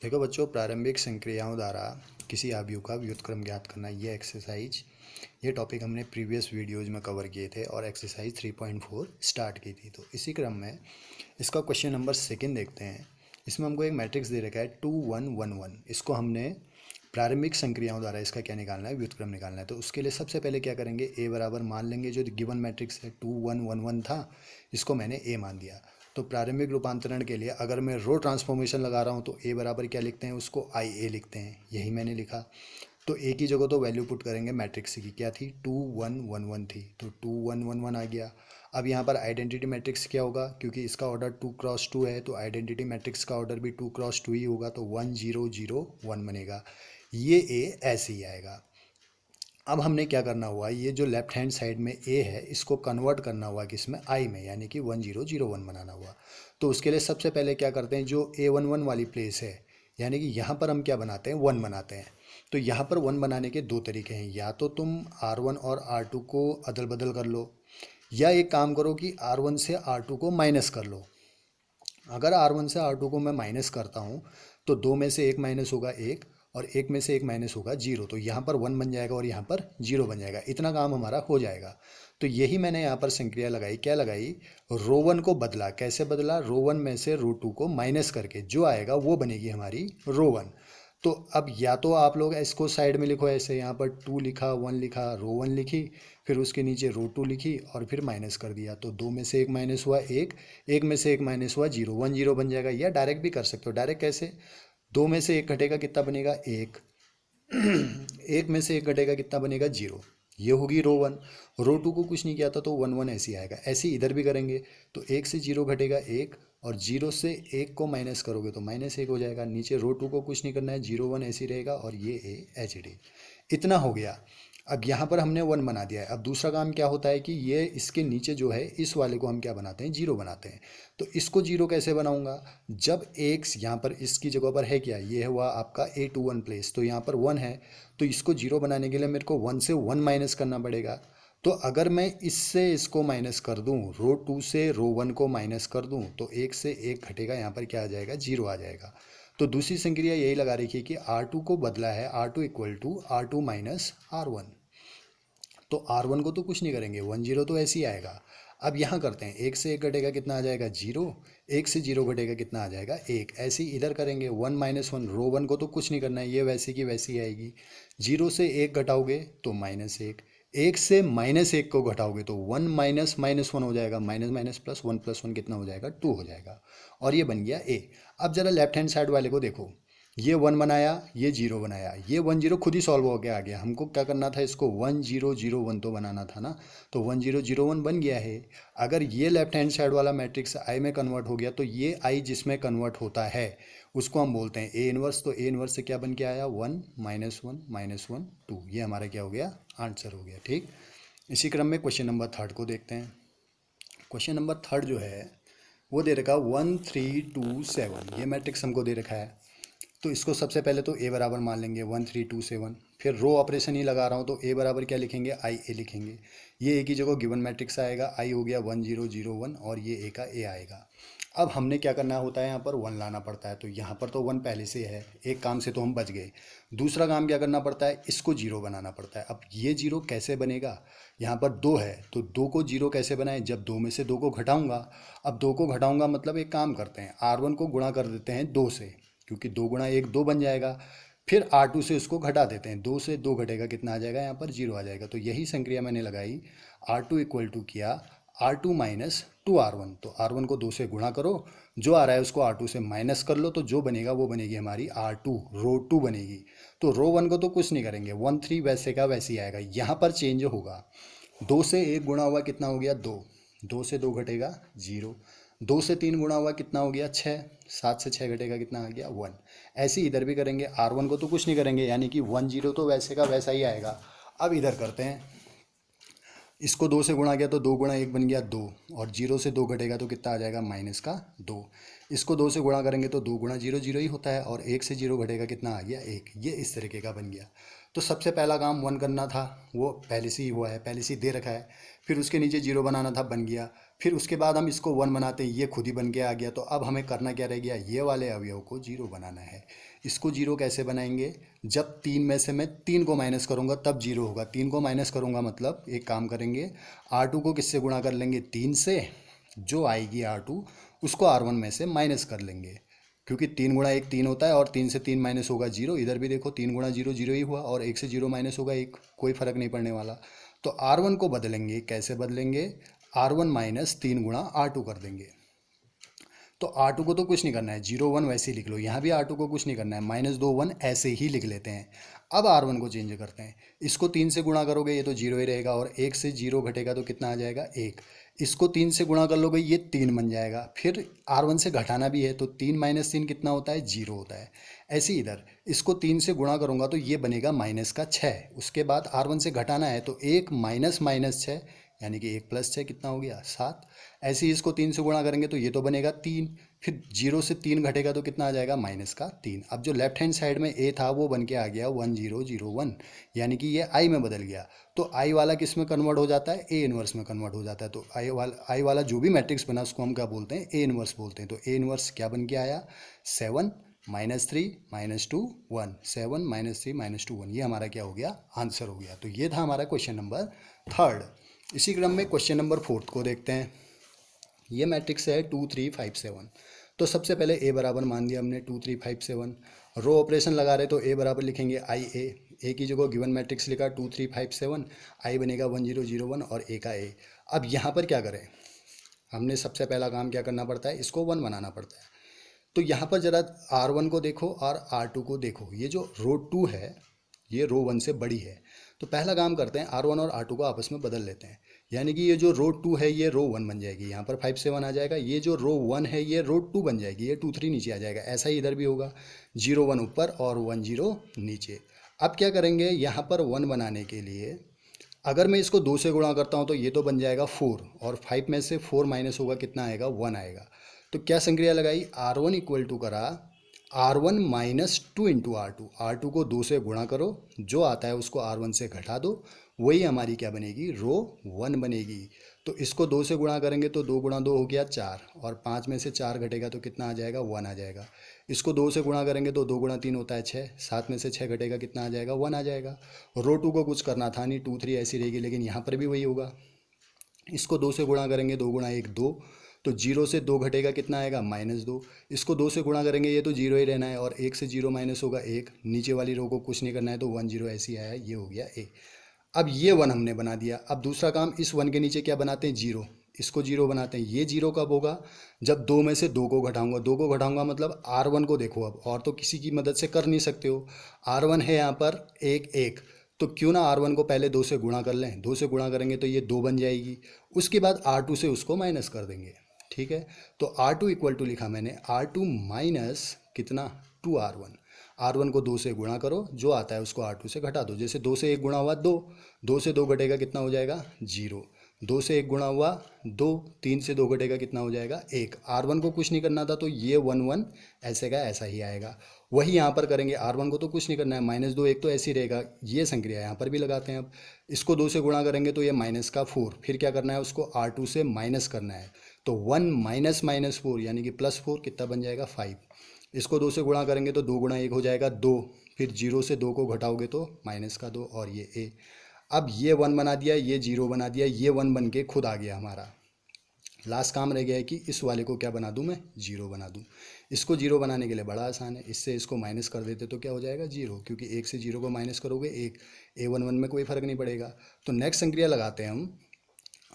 देखो बच्चों, प्रारंभिक संक्रियाओं द्वारा किसी अवयव का व्युत्क्रम ज्ञात करना, ये एक्सरसाइज, ये टॉपिक हमने प्रीवियस वीडियोज में कवर किए थे और एक्सरसाइज 3.4 स्टार्ट की थी। तो इसी क्रम में इसका क्वेश्चन नंबर सेकंड देखते हैं। इसमें हमको एक मैट्रिक्स दे रखा है 2 1 1 1। इसको हमने प्रारंभिक संक्रियाओं द्वारा इसका क्या निकालना है, व्युत्क्रम निकालना है। तो उसके लिए सबसे पहले क्या करेंगे, ए बराबर मान लेंगे। जो गिवन मैट्रिक्स है 2 1 1 1 था, इसको मैंने ए मान दिया। तो प्रारंभिक रूपांतरण के लिए अगर मैं रो ट्रांसफॉर्मेशन लगा रहा हूँ तो ए बराबर क्या लिखते हैं, उसको आई ए लिखते हैं। यही मैंने लिखा। तो ए की जगह तो वैल्यू पुट करेंगे मैट्रिक्स की, क्या थी 2 1 1 1 थी, तो 2 1 1 1 आ गया। अब यहाँ पर आइडेंटिटी मैट्रिक्स क्या होगा, क्योंकि इसका ऑर्डर 2 क्रॉस 2 है तो आइडेंटिटी मैट्रिक्स का ऑर्डर भी 2 क्रॉस 2 ही होगा, तो 1 0 0 1 बनेगा। ये ए ऐसे ही आएगा। अब हमने क्या करना हुआ, ये जो लेफ्ट हैंड साइड में ए है इसको कन्वर्ट करना हुआ किसमें, आई में, यानी कि 1 0 0 1 बनाना हुआ। तो उसके लिए सबसे पहले क्या करते हैं, जो A11 वाली प्लेस है, यानी कि यहाँ पर हम क्या बनाते हैं, 1 बनाते हैं। तो यहाँ पर 1 बनाने के दो तरीके हैं, या तो तुम R1 और R2 को अदल बदल कर लो, या एक काम करो कि R1 से R2 को माइनस कर लो। अगर R1 से R2 को मैं माइनस करता हूँ तो दो में से एक माइनस होगा एक, और एक में से एक माइनस होगा जीरो। तो यहाँ पर 1 बन जाएगा और यहाँ पर जीरो बन जाएगा। इतना काम हमारा हो जाएगा। तो यही मैंने यहाँ पर संक्रिया लगाई, क्या लगाई, रो 1 को बदला। कैसे बदला, रो 1 में से रो 2 को माइनस करके जो आएगा वो बनेगी हमारी रो 1। तो अब या तो आप लोग इसको साइड में लिखो ऐसे, यहाँ पर 2 लिखा, 1 लिखा, रो 1 लिखी, फिर उसके नीचे रो 2 लिखी और फिर माइनस कर दिया। तो दो में से एक माइनस हुआ एक, एक में से एक माइनस हुआ जीरो, 1 0 बन जाएगा। या डायरेक्ट भी कर सकते हो। डायरेक्ट कैसे, दो में से एक घटेगा कितना बनेगा, एक। एक में से एक घटेगा कितना बनेगा, जीरो। ये होगी रो 1। रो 2 को कुछ नहीं किया था तो 1 1 ऐसे ही आएगा। ऐसे ही इधर भी करेंगे। तो एक से जीरो घटेगा एक, और जीरो से एक को माइनस करोगे तो माइनस एक हो जाएगा। नीचे रो 2 को कुछ नहीं करना है, 0 1 ऐसे ही रहेगा, और ये ए एच डी। इतना हो गया। अब यहाँ पर हमने 1 बना दिया है। अब दूसरा काम क्या होता है कि ये इसके नीचे जो है इस वाले को हम क्या बनाते हैं, जीरो बनाते हैं। तो इसको जीरो कैसे बनाऊंगा, जब एक यहाँ पर इसकी जगह पर है क्या, ये हुआ आपका A21 प्लेस, तो यहाँ पर 1 है। तो इसको जीरो बनाने के लिए मेरे को 1 से 1 माइनस करना पड़ेगा। तो अगर मैं इससे इसको माइनस कर दूं, रो 2 से रो 1 को माइनस कर दूं, तो एक से एक घटेगा, यहाँ पर क्या आ जाएगा, जीरो आ जाएगा। तो दूसरी संक्रिया यही लगा रखी है कि R2 को बदला है, R2 equal to R2 minus R1। तो R1 को तो कुछ नहीं करेंगे, 1 0 तो ऐसे ही आएगा। अब यहाँ करते हैं, एक से एक घटेगा कितना आ जाएगा, जीरो। एक से जीरो घटेगा कितना आ जाएगा, एक। ऐसे ही इधर करेंगे, 1 माइनस 1, रो 1 को तो कुछ नहीं करना है, ये वैसे की वैसी आएगी। जीरो से एक घटाओगे तो माइनस एक, एक से माइनस एक को घटाओगे तो 1 माइनस माइनस 1 हो जाएगा, माइनस माइनस प्लस 1 कितना हो जाएगा, 2 हो जाएगा। और ये बन गया ए। अब जरा लेफ्ट हैंड साइड वाले को देखो, ये 1 बनाया, ये जीरो बनाया, ये 1 0 खुद ही सॉल्व हो गया आ गया। हमको क्या करना था, इसको 1 0 0 1 तो बनाना था ना। तो 1 0 0 1 बन गया है। अगर ये लेफ्ट हैंड साइड वाला मैट्रिक्स आई में कन्वर्ट हो गया तो ये आई जिसमें कन्वर्ट होता है उसको हम बोलते हैं ए इनवर्स। तो ए इनवर्स से क्या बन के आया, 1 माइनस 1 माइनस 1 2। ये हमारा क्या हो गया, आंसर हो गया। ठीक। इसी क्रम में क्वेश्चन नंबर थर्ड को देखते हैं। क्वेश्चन नंबर थर्ड जो है वो दे रखा 1 3 2 7। ये मैट्रिक्स हमको दे रखा है। तो इसको सबसे पहले तो ए बराबर मान लेंगे 1 3 2 7। फिर रो ऑपरेशन ही लगा रहा हूँ तो ए बराबर क्या लिखेंगे, आई ए लिखेंगे। ये ए की जगह गिवन मैट्रिक्स आएगा, आई हो गया 1 0 0 1, और ये ए का ए आएगा। अब हमने क्या करना होता है, यहाँ पर 1 लाना पड़ता है। तो यहाँ पर तो 1 पहले से है, एक काम से तो हम बच गए। दूसरा काम क्या करना पड़ता है, इसको जीरो बनाना पड़ता है। अब ये जीरो कैसे बनेगा, यहाँ पर 2 है तो 2 को जीरो कैसे बनाए, जब 2 में से 2 को घटाऊंगा। अब 2 को घटाऊंगा मतलब एक काम करते हैं, R1 को गुणा कर देते हैं 2 से, क्योंकि 2 गुणा 1 2 बन जाएगा। फिर R2 से उसको घटा देते हैं, 2 से 2 घटेगा कितना आ जाएगा, यहाँ पर जीरो आ जाएगा। तो यही संक्रिया मैंने लगाई, R2 इक्वल टू किया R2 माइनस 2R1। तो R1 को 2 से गुणा करो, जो आ रहा है उसको R2 से माइनस कर लो, तो जो बनेगा वो बनेगी हमारी R2, रो 2 बनेगी। तो रो 1 को तो कुछ नहीं करेंगे, 1 3 वैसे का वैसे ही आएगा। यहाँ पर चेंज होगा, 2 से 1 गुणा हुआ कितना हो गया, 2। 2 से 2 घटेगा जीरो। 2 से 3 गुणा हुआ कितना हो गया, 6। 7 से 6 घटेगा कितना आ गया, 1। ऐसे ही इधर भी करेंगे, R1 को तो कुछ नहीं करेंगे, यानी कि 1 0 तो वैसे का वैसा ही आएगा। अब इधर करते हैं, इसको 2 से गुणा किया तो 2 गुणा 1 बन गया 2, और जीरो से 2 घटेगा तो कितना आ जाएगा, माइनस का 2। इसको 2 से गुणा करेंगे तो 2 गुणा 0 0 ही होता है, और 1 से 0 घटेगा कितना आ गया, 1। ये इस तरीके का बन गया। तो सबसे पहला काम 1 करना था, वो पहले से ही हुआ है, पहले से ही दे रखा है। फिर उसके नीचे जीरो बनाना था, बन गया। फिर उसके बाद हम इसको 1 बनाते हैं, ये खुद ही बन के आ गया। तो अब हमें करना क्या रह गया, ये वाले अवयव को 0 बनाना है। इसको 0 कैसे बनाएंगे, जब 3 में से मैं 3 को माइनस करूँगा तब 0 होगा। 3 को माइनस करूँगा मतलब एक काम करेंगे, R2 को किससे गुणा कर लेंगे, 3 से, जो आएगी R2 उसको R1 में से माइनस कर लेंगे, क्योंकि 3 गुणा 1 3 होता है और 3 से 3 माइनस होगा 0। इधर भी देखो 3 गुणा 0 0 ही हुआ और 1 से 0 माइनस होगा 1, कोई फर्क नहीं पड़ने वाला। तो R1 को बदलेंगे, कैसे बदलेंगे, R1 माइनस 3 गुणा R2 कर देंगे। तो R2 को तो कुछ नहीं करना है, 0 1 वैसे ही लिख लो, यहाँ भी R2 को कुछ नहीं करना है, माइनस 2 1 ऐसे ही लिख लेते हैं। अब R1 को चेंज करते हैं, इसको 3 से गुणा करोगे ये तो 0 ही रहेगा और 1 से 0 घटेगा तो कितना आ जाएगा 1। इसको 3 से गुणा कर लोगे ये 3 बन जाएगा। फिर R1 से घटाना भी है तो 3 माइनस 3 कितना होता है, 0 होता है। ऐसे ही इधर इसको 3 से गुणा करूँगा तो ये बनेगा माइनस का 6। उसके बाद R1 से घटाना है तो 1 माइनस माइनस 6 यानी कि 1 प्लस 6 कितना हो गया 7। ऐसे ही इसको 3 से गुणा करेंगे तो ये तो बनेगा 3, फिर 0 से 3 घटेगा तो कितना आ जाएगा माइनस का 3। अब जो लेफ्ट हैंड साइड में ए था वो बन के आ गया 1 0 0 1, यानी कि ये आई में बदल गया। तो आई वाला किस में कन्वर्ट हो जाता है, ए इनवर्स में कन्वर्ट हो जाता है। तो आई वाला जो भी मैट्रिक्स बना उसको हम क्या बोलते हैं, ए इनवर्स बोलते हैं। तो ए इनवर्स क्या बन के आया, 7 -3 -2 1, 7 -3 -2 1, ये हमारा क्या हो गया, आंसर हो गया। तो ये था हमारा क्वेश्चन नंबर 3। इसी क्रम में क्वेश्चन नंबर 4 को देखते हैं। ये मैट्रिक्स है 2 3 5 7। तो सबसे पहले ए बराबर मान दिया हमने 2 3 5 7। रो ऑपरेशन लगा रहे तो ए बराबर लिखेंगे आई ए की जगह गिवन मैट्रिक्स लिखा 2 3 5 7, आई बनेगा 1 0 0 1 और ए का ए। अब यहाँ पर क्या करें, हमने सबसे पहला काम क्या करना पड़ता है, इसको 1 बनाना पड़ता है। तो यहाँ पर ज़रा R1 को देखो और R2 को देखो, ये जो रो 2 है ये रो 1 से बड़ी है। तो पहला काम करते हैं R1 और R2 को आपस में बदल लेते हैं, यानी कि ये जो रो 2 है ये रो 1 बन जाएगी, यहाँ पर 5 7 आ जाएगा। ये जो रो 1 है ये रो 2 बन जाएगी, ये 2 3 नीचे आ जाएगा। ऐसा ही इधर भी होगा, 0 1 ऊपर और 1 0 नीचे। अब क्या करेंगे, यहाँ पर 1 बनाने के लिए अगर मैं इसको 2 से गुणा करता हूँ तो ये तो बन जाएगा 4 और 5 में से 4 माइनस होगा कितना आएगा, 1 आएगा। तो क्या संक्रिया लगाई, R1 इक्वल टू करा R1 माइनस 2 इंटू R2 को 2 से गुणा करो, जो आता है उसको R1 से घटा दो, वही हमारी क्या बनेगी, रो 1 बनेगी। तो इसको 2 से गुणा करेंगे तो 2 गुणा 2 हो गया 4 और 5 में से 4 घटेगा तो कितना आ जाएगा, 1 आ जाएगा। इसको 2 से गुणा करेंगे तो 2 गुणा 3 होता है 6, 7 में से 6 घटेगा कितना आ जाएगा, 1 आ जाएगा। रो 2 को कुछ करना था नहीं, 2 3 ऐसी रहेगी, लेकिन यहाँ पर भी वही होगा। इसको 2 से गुणा करेंगे, 2 गुणा 1 2, तो 0 से 2 घटेगा कितना आएगा, -2। इसको 2 से गुणा करेंगे ये तो 0 ही रहना है और 1 से 0 माइनस होगा 1, नीचे वाली रो को कुछ नहीं करना है तो 1 0 ऐसी आया, ये हो गया ए। अब ये 1 हमने बना दिया। अब दूसरा काम, इस 1 के नीचे क्या बनाते हैं, 0, इसको 0 बनाते हैं। ये 0 कब होगा, जब 2 में से 2 को घटाऊंगा। 2 को घटाऊंगा मतलब R1 को देखो, अब और तो किसी की मदद से कर नहीं सकते हो। R1 है यहाँ पर 1 1, तो क्यों ना R1 को पहले 2 से गुणा कर लें। 2 से गुणा करेंगे तो ये 2 बन जाएगी, उसके बाद R2 से उसको माइनस कर देंगे, ठीक है। तो R2 इक्वल टू लिखा मैंने, R2 माइनस कितना, 2R1। R1 को 2 से गुणा करो, जो आता है उसको R2 से घटा दो। जैसे 2 से 1 गुणा हुआ 2, 2 से 2 घटेगा कितना हो जाएगा, 0। 2 से 1 गुणा हुआ 2, 3 से 2 घटेगा कितना हो जाएगा, 1। R1 को कुछ नहीं करना था तो ये 1 1 ऐसे का ऐसा ही आएगा। वही यहाँ पर करेंगे, R1 को तो कुछ नहीं करना है, -2 1 तो ऐसे ही रहेगा। ये संक्रिया यहाँ पर भी लगाते हैं। अब इसको 2 से गुणा करेंगे तो ये माइनस का 4, फिर क्या करना है, उसको R2 से माइनस करना है। तो 1 माइनस 4 यानी कि +4 कितना बन जाएगा, 5। इसको 2 से गुणा करेंगे तो 2 गुणा 1 हो जाएगा 2, फिर 0 से 2 को घटाओगे तो -2 और ये ए। अब ये 1 बना दिया, ये 0 बना दिया, ये 1 बन के खुद आ गया हमारा। लास्ट काम रह गया है कि इस वाले को क्या बना दूं मैं, 0 बना दूं। इसको 0 बनाने के लिए बड़ा आसान है, इससे इसको माइनस कर देते तो क्या हो जाएगा, 0, क्योंकि 1 से 0 को माइनस करोगे 1, A1 1 में कोई फर्क नहीं पड़ेगा। तो नेक्स्ट संक्रिया लगाते हैं हम,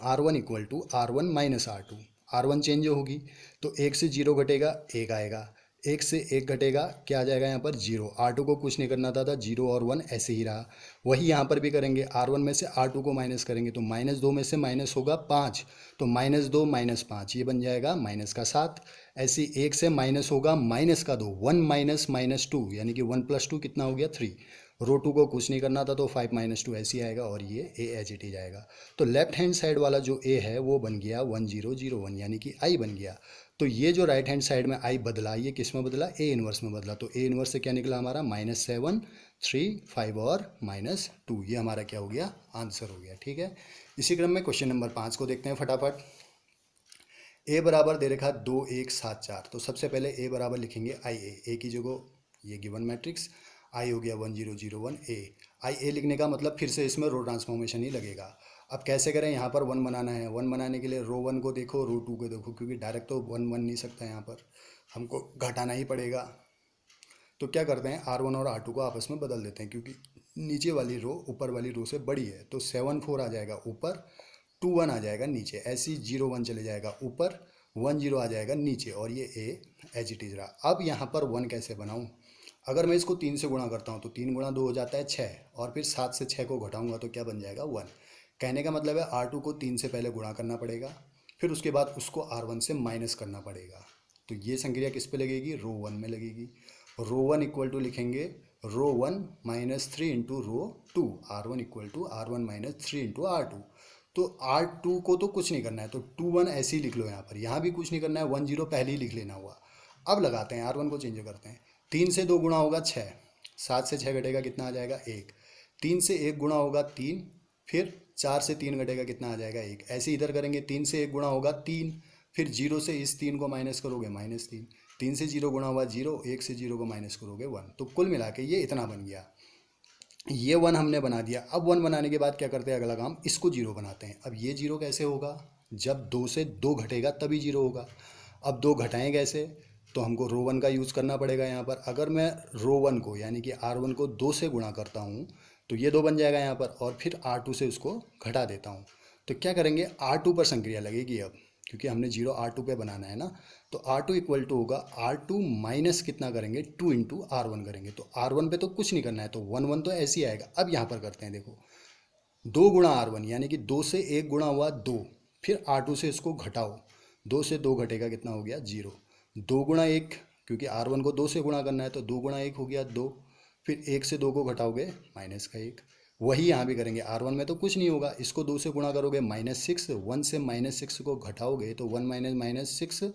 R1 equal to R1 minus R2। R1 change होगी तो 1 से 0 घटेगा 1 आएगा, 1 से 1 घटेगा क्या आ जाएगा यहाँ पर, 0। R2 को कुछ नहीं करना था 0 और 1 ऐसे ही रहा। वही यहाँ पर भी करेंगे, R1 में से R2 को माइनस करेंगे तो -2 में से माइनस होगा 5, तो -2 -5 ये बन जाएगा -7। ऐसे 1 से माइनस होगा -2, 1 माइनस 2 यानी कि 1 + 2 कितना हो गया, 3। रो 2 को कुछ नहीं करना था तो 5 - 2 ऐसे ही आएगा और ये ए एज इट इज आएगा। तो लेफ्ट हैंड साइड वाला जो ए है वो बन गया 1 0 0 1 यानी कि आई बन गया। तो ये जो राइट हैंड साइड में आई बदला, ये किस में बदला, ए इनवर्स में बदला। तो ए इनवर्स से क्या निकला हमारा, -7 3 5 और -2, ये हमारा क्या हो गया, आंसर हो गया, ठीक है। इसी क्रम में क्वेश्चन नंबर 5 को देखते हैं फटाफट। ए बराबर दे रखा 2 1 7 4, तो सबसे पहले ए बराबर लिखेंगे आई ए की जगह ये गिवन मैट्रिक्स आई हो गया 1 0 0 1 ए। आई ए लिखने का मतलब फिर से इसमें रो ट्रांसफॉर्मेशन ही लगेगा। अब कैसे करें, यहाँ पर 1 बनाना है, 1 बनाने के लिए रो 1 को देखो रो 2 को देखो, क्योंकि डायरेक्ट तो 1 बन नहीं सकता, यहाँ पर हमको घटाना ही पड़ेगा। तो क्या करते हैं, R1 और R2 को आपस में बदल देते हैं, क्योंकि नीचे वाली रो ऊपर वाली रो से बड़ी है। तो 7 4 आ जाएगा ऊपर, 2 1 आ जाएगा नीचे, ऐसी 0 1 चले जाएगा ऊपर, 1 0 आ जाएगा नीचे, और ये ए एज इट इज रहा। अब यहाँ पर 1 कैसे बनाऊँ, अगर मैं इसको 3 से गुणा करता हूँ तो 3 गुणा 2 हो जाता है 6, और फिर 7 से 6 को घटाऊंगा तो क्या बन जाएगा 1। कहने का मतलब है R2 को 3 से पहले गुणा करना पड़ेगा, फिर उसके बाद उसको R1 से माइनस करना पड़ेगा। तो ये संक्रिया किस पे लगेगी, रो 1 में लगेगी। रो 1 इक्वल टू लिखेंगे row 1 minus 3 into row 2, R1 equal to R1 minus 3 into R2। तो R2 को तो कुछ नहीं करना है, तो 2 1 ऐसे ही लिख लो, यहाँ भी कुछ नहीं करना है, 1 0 पहले ही लिख लेना हुआ। अब लगाते हैं R1 को चेंज करते हैं, 3 से 2 गुणा होगा 6, 7 से 6 घटेगा कितना आ जाएगा 1, 3 से 1 गुणा होगा 3, फिर 4 से 3 घटेगा कितना आ जाएगा 1। ऐसे इधर करेंगे, 3 से 1 गुणा होगा 3, फिर 0 से इस 3 को माइनस करोगे -3, 3 से 0 गुणा हुआ 0, 1 से 0 को माइनस करोगे 1। तो कुल मिला के ये इतना बन गया। ये 1 हमने बना दिया। अब 1 बनाने के बाद क्या करते हैं, अगला काम इसको 0 बनाते हैं। अब ये 0 कैसे होगा, जब 2 से 2 घटेगा तभी 0 होगा। अब 2 घटाएं कैसे, तो हमको रो 1 का यूज़ करना पड़ेगा यहाँ पर। अगर मैं रो 1 को यानी कि R1 को 2 से गुणा करता हूँ तो ये 2 बन जाएगा यहाँ पर, और फिर R2 से उसको घटा देता हूँ। तो क्या करेंगे, R2 पर संक्रिया लगेगी अब, क्योंकि हमने 0 R2 पे बनाना है ना। तो R2 इक्वल टू होगा R2 माइनस कितना करेंगे 2 इंटू R1 करेंगे। तो R1 पे तो कुछ नहीं करना है, तो 1 1 तो ऐसे ही आएगा। अब यहाँ पर करते हैं, देखो 2 गुणा R1 यानी कि 2 से 1 गुणा हुआ 2, फिर R2 से इसको घटाओ, 2 से 2 घटेगा कितना हो गया 0, 2 गुणा 1, क्योंकि R1 को 2 से गुणा करना है तो 2 गुणा 1 हो गया 2, फिर 1 से 2 को घटाओगे माइनस का 1। वही यहाँ भी करेंगे, R1 में तो कुछ नहीं होगा, इसको 2 से गुणा करोगे -6, 1 से -6 को घटाओगे तो 1 माइनस -6,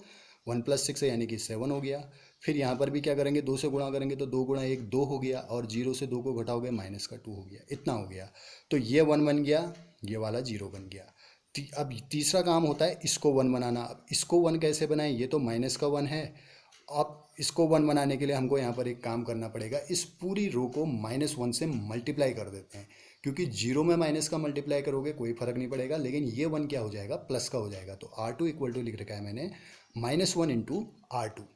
1 प्लस 6 यानी कि 7 हो गया। फिर यहाँ पर भी क्या करेंगे, 2 से गुणा करेंगे तो 2 गुणा 1 2 हो गया, और 0 से 2 को घटाओगे माइनस का 2 हो गया, इतना हो गया। तो ये 1 बन गया, ये वाला 0 बन गया। अब तीसरा काम होता है इसको 1 बनाना। अब इसको 1 कैसे बनाएं, ये तो माइनस का 1 है। अब इसको 1 बनाने के लिए हमको यहाँ पर एक काम करना पड़ेगा, इस पूरी रो को -1 से मल्टीप्लाई कर देते हैं, क्योंकि 0 में माइनस का मल्टीप्लाई करोगे कोई फर्क नहीं पड़ेगा, लेकिन ये 1 क्या हो जाएगा, प्लस का हो जाएगा। तो R2 इक्वल टू लिख रखा है मैंने -1 इंटू R2।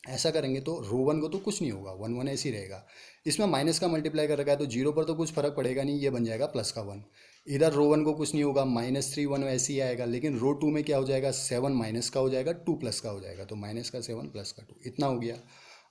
ऐसा करेंगे तो रो 1 को तो कुछ नहीं होगा, 1 1 ऐसे ही रहेगा। इसमें माइनस का मल्टीप्लाई कर रखा है तो 0 पर तो कुछ फर्क पड़ेगा नहीं, ये बन जाएगा प्लस का 1। इधर रो 1 को कुछ नहीं होगा, -3 1 ऐसे ही आएगा, लेकिन रो 2 में क्या हो जाएगा, 7 माइनस का हो जाएगा, 2 प्लस का हो जाएगा, तो माइनस का 7 प्लस का 2, इतना हो गया।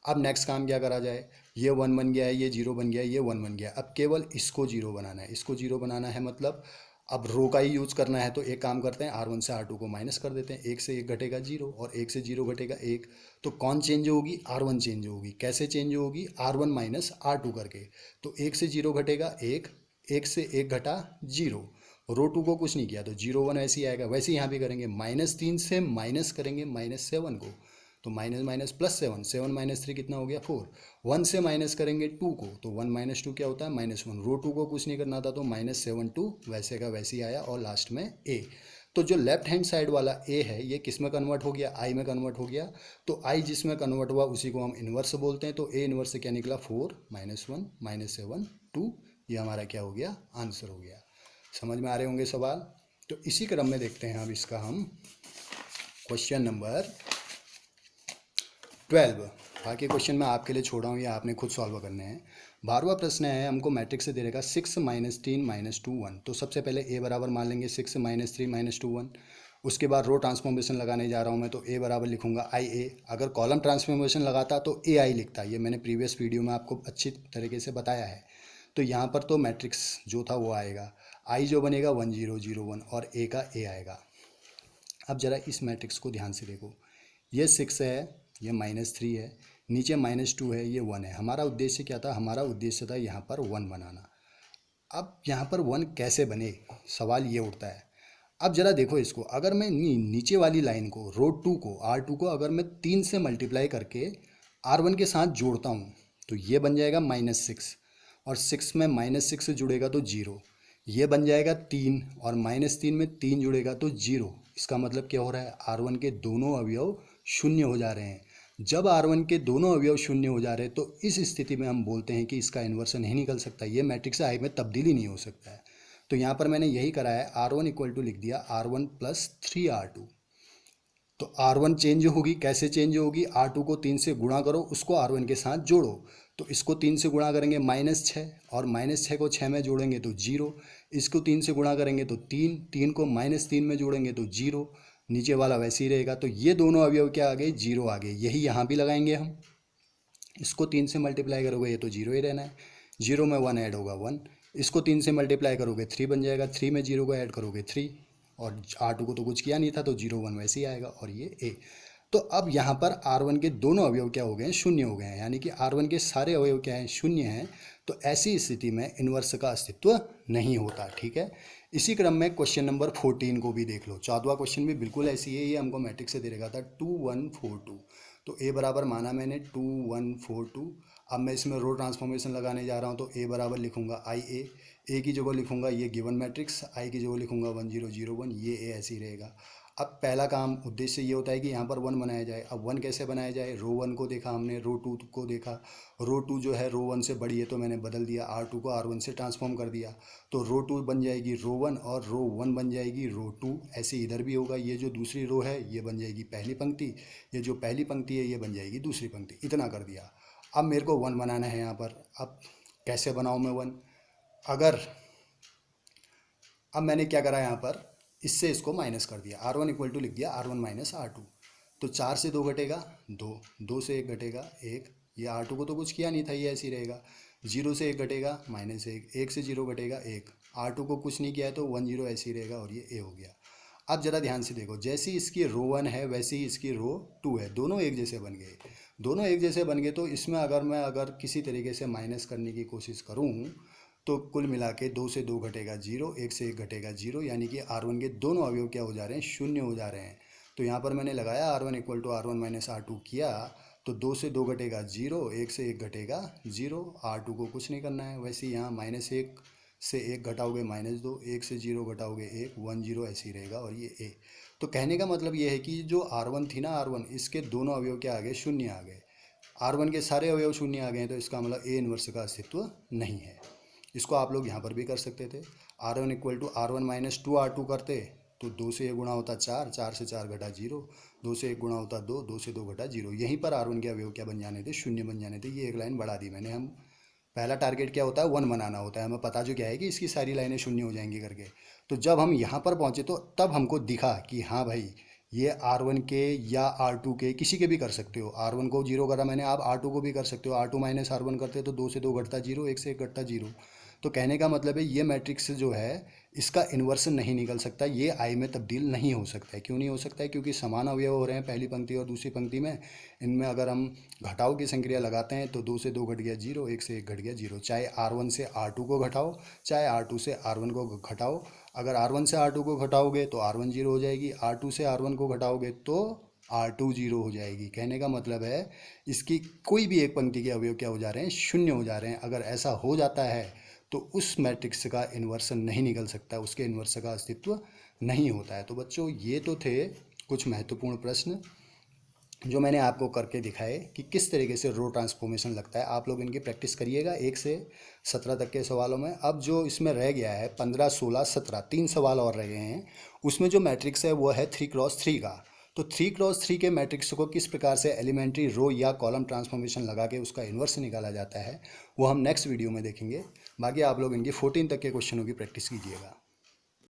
अब नेक्स्ट काम क्या करा जाए, ये 1 बन गया है, ये 0 बन गया है, ये 1 बन गया। अब केवल इसको 0 बनाना है, इसको 0 बनाना है मतलब अब रो का ही यूज़ करना है। तो एक काम करते हैं, R1 से R2 को माइनस कर देते हैं, 1 से 1 घटेगा 0, और 1 से 0 घटेगा 1। तो कौन चेंज होगी, R1 चेंज होगी। कैसे चेंज होगी, R1 माइनस R2 करके। तो 1 से 0 घटेगा 1, 1 से 1 घटा 0, रो 2 को कुछ नहीं किया तो 0 1 ऐसे ही आएगा। वैसे ही यहाँ भी करेंगे, -3 से माइनस करेंगे -7 को, तो माइनस माइनस प्लस 7, 7 माइनस 3 कितना हो गया 4। 1 से माइनस करेंगे 2 को, तो 1 माइनस 2 क्या होता है -1। रो 2 को कुछ नहीं करना था तो -7 2 वैसे का वैसे ही आया, और लास्ट में ए। तो जो लेफ्ट हैंड साइड वाला ए है ये किस में कन्वर्ट हो गया, आई में कन्वर्ट हो गया। तो आई जिसमें कन्वर्ट हुआ उसी को हम इन्वर्स बोलते हैं। तो ए इन्वर्स से क्या निकला 4 -1 -7 2, ये हमारा क्या हो गया, आंसर हो गया। समझ में आ रहे होंगे सवाल। तो इसी क्रम में देखते हैं अब इसका हम क्वेश्चन नंबर 12। बाकी क्वेश्चन मैं आपके लिए छोड़ा हूँ, ये आपने खुद सॉल्व करने हैं। 12वां प्रश्न है, हमको मैट्रिक्स से दे रहेगा 6 -3 -2 1। तो सबसे पहले ए बराबर मान लेंगे 6 -3 -2 1। उसके बाद रो ट्रांसफॉर्मेशन लगाने जा रहा हूँ मैं, तो ए बराबर लिखूंगा आई ए। अगर कॉलम ट्रांसफॉर्मेशन लगाता तो ए आई लिखता, ये मैंने प्रीवियस वीडियो में आपको अच्छी तरीके से बताया है। तो यहाँ पर तो मैट्रिक्स जो था वो आएगा, आई जो बनेगा 1 0 0 1, और ए का ए आएगा। अब ज़रा इस मैट्रिक्स को ध्यान से देखो, ये 6 है, ये -3 है, नीचे -2 है, ये 1 है। हमारा उद्देश्य क्या था, हमारा उद्देश्य था यहाँ पर 1 बनाना। अब यहाँ पर 1 कैसे बने, सवाल ये उठता है। अब ज़रा देखो इसको, अगर मैं नीचे वाली लाइन को रो 2 को R2 को अगर मैं 3 से मल्टीप्लाई करके R1 के साथ जोड़ता हूँ तो ये बन जाएगा -6, और 6 में -6 जुड़ेगा तो 0, ये बन जाएगा 3, और -3 में 3 जुड़ेगा तो 0, इसका मतलब क्या हो रहा है, R1 के दोनों अवयव शून्य हो जा रहे हैं। जब R1 के दोनों अवयव शून्य हो जा रहे हैं तो इस स्थिति में हम बोलते हैं कि इसका इन्वर्स नहीं निकल सकता, ये मैट्रिक्स I में तब्दीली नहीं हो सकता है। तो यहाँ पर मैंने यही करा है, R1 इक्वल टू लिख दिया R1 प्लस 3R2। तो R1 चेंज होगी, कैसे चेंज होगी, R2 को 3 से गुणा करो, उसको R1 के साथ जोड़ो। तो इसको 3 से गुणा करेंगे -6, और -6 को 6 में जोड़ेंगे तो 0। इसको 3 से गुणा करेंगे तो 3, 3 को -3 में जोड़ेंगे तो 0, नीचे वाला वैसे ही रहेगा। तो ये दोनों अवयव क्या आ गए, 0 आ गए। यही यहाँ भी लगाएंगे हम, इसको 3 से मल्टीप्लाई करोगे ये तो 0 ही रहना है, 0 में 1 ऐड होगा 1, इसको 3 से मल्टीप्लाई करोगे 3 बन जाएगा, 3 में 0 को ऐड करोगे 3, और R2 को तो कुछ किया नहीं था तो 0 1 वैसे ही आएगा, और ये A। तो अब यहाँ पर R1 के दोनों अवयव क्या हो गए हैं, शून्य हो गए हैं, यानी कि R1 के सारे अवयव क्या हैं, शून्य हैं। तो ऐसी स्थिति में इन्वर्स का अस्तित्व नहीं होता। ठीक है, इसी क्रम में क्वेश्चन नंबर 14 को भी देख लो। 14वां क्वेश्चन भी बिल्कुल ऐसी है, ये हमको मैट्रिक्स से दे रखा था 2 1 4 2। तो A बराबर माना मैंने 2 1 4 2। अब मैं इसमें रो ट्रांसफॉर्मेशन लगाने जा रहा हूँ, तो A बराबर लिखूंगा IA, A की जगह लिखूंगा ये गिवन मैट्रिक्स, I की जगह लिखूंगा 1 0 0 1, ये A ऐसे ही रहेगा। अब पहला काम उद्देश्य ये होता है कि यहाँ पर 1 बनाया जाए। अब 1 कैसे बनाया जाए, रो 1 को देखा हमने, रो 2 को देखा, रो 2 जो है रो 1 से बड़ी है तो मैंने बदल दिया, R2 को R1 से ट्रांसफॉर्म कर दिया, तो रो 2 बन जाएगी रो 1 और रो 1 बन जाएगी रो 2। ऐसे इधर भी होगा, ये जो दूसरी रो है ये बन जाएगी पहली पंक्ति, ये जो पहली पंक्ति है ये बन जाएगी दूसरी पंक्ति। इतना कर दिया। अब मेरे को 1 बनाना है यहाँ पर। अब कैसे बनाऊँ मैं 1, अगर अब मैंने क्या करा यहाँ पर, इससे इसको माइनस कर दिया, R1 इक्वल टू लिख दिया R1 माइनस R2। तो 4 से 2 घटेगा 2, 2 से 1 घटेगा 1, ये R2 को तो कुछ किया नहीं था, ये ऐसे ही रहेगा। 0 से 1 घटेगा -1, 1 से 0 घटेगा 1, R2 को कुछ नहीं किया है तो 1 0 ऐसे ही रहेगा, और ये A हो गया। अब ज़रा ध्यान से देखो, जैसी इसकी रो 1 है वैसे ही इसकी रो 2 है, दोनों एक जैसे बन गए, दोनों एक जैसे बन गए। तो इसमें अगर किसी तरीके से माइनस करने की कोशिश करूँ तो कुल मिला के 2 से 2 घटेगा 0, 1 से 1 घटेगा 0, यानी कि R1 के दोनों अवयव क्या हो जा रहे हैं, शून्य हो जा रहे हैं। तो यहाँ पर मैंने लगाया R1 equal to R1 minus R2 किया, तो 2 से 2 घटेगा 0, 1 से 1 घटेगा 0, R2 को कुछ नहीं करना है। वैसे यहाँ -1 से 1 घटाओगे -2, 1 से 0 घटाओगे 1, 1 0 ऐसे ही रहेगा, और ये A। तो कहने का मतलब ये है कि जो R1 थी ना, R1, इसके दोनों अवयव क्या आ गए, शून्य आ गए। R1 के सारे अवयव शून्य आ गए हैं, तो इसका मतलब A इन्वर्स का अस्तित्व नहीं है। इसको आप लोग यहाँ पर भी कर सकते थे, R1 equal to R1 minus 2R2 करते तो 2 से 1 गुणा होता 4, 4 से 4 घटा 0, 2 से 1 गुणा होता 2, 2 से 2 घटा 0। यहीं पर R1 के अवयव क्या बन जाने थे, शून्य बन जाने थे। ये एक लाइन बढ़ा दी मैंने। हम पहला टारगेट क्या होता है, 1 बनाना होता है, हमें पता जो क्या है कि इसकी सारी लाइनें शून्य हो जाएंगी करके। तो जब हम यहाँ पर पहुँचे तो तब हमको दिखा कि हाँ भाई, ये R1 के या R2 के किसी के भी कर सकते हो। R1 को 0 करा मैंने, आप R2 को भी कर सकते हो। R2 माइनस R1 करते तो 2 से 2 घटता 0, 1 से 1 घटता 0। तो कहने का मतलब है ये मैट्रिक्स जो है इसका इन्वर्स नहीं निकल सकता, ये आई में तब्दील नहीं हो सकता है। क्यों नहीं हो सकता है, क्योंकि समान अवयव हो रहे हैं पहली पंक्ति और दूसरी पंक्ति में। इनमें अगर हम घटाव की संक्रिया लगाते हैं तो 2 से 2 घट गया 0, 1 से 1 घट गया 0। चाहे R1 से R2 को घटाओ, चाहे R2 से R1 को घटाओ। अगर R1 से R2 को घटाओगे तो R1 0 हो जाएगी, R2 से R1 को घटाओगे तो R2 0 हो जाएगी। कहने का मतलब है इसकी कोई भी एक पंक्ति के अवयव क्या हो जा रहे हैं, शून्य हो जा रहे हैं। अगर ऐसा हो जाता है तो उस मैट्रिक्स का इन्वर्स नहीं निकल सकता, उसके इन्वर्स का अस्तित्व नहीं होता है। तो बच्चों, ये तो थे कुछ महत्वपूर्ण प्रश्न जो मैंने आपको करके दिखाए कि किस तरीके से रो ट्रांसफॉर्मेशन लगता है। आप लोग इनकी प्रैक्टिस करिएगा 1 से 17 तक के सवालों में। अब जो इसमें रह गया है 15, 16, 17, 3 सवाल और रह गए हैं। उसमें जो मैट्रिक्स है वो है 3x3 का। तो 3x3 के मैट्रिक्स को किस प्रकार से एलिमेंट्री रो या कॉलम ट्रांसफॉर्मेशन लगा के उसका इन्वर्स निकाला जाता है वो हम नेक्स्ट वीडियो में देखेंगे। बाकी आप लोग इनकी 14 तक के क्वेश्चनों की प्रैक्टिस कीजिएगा।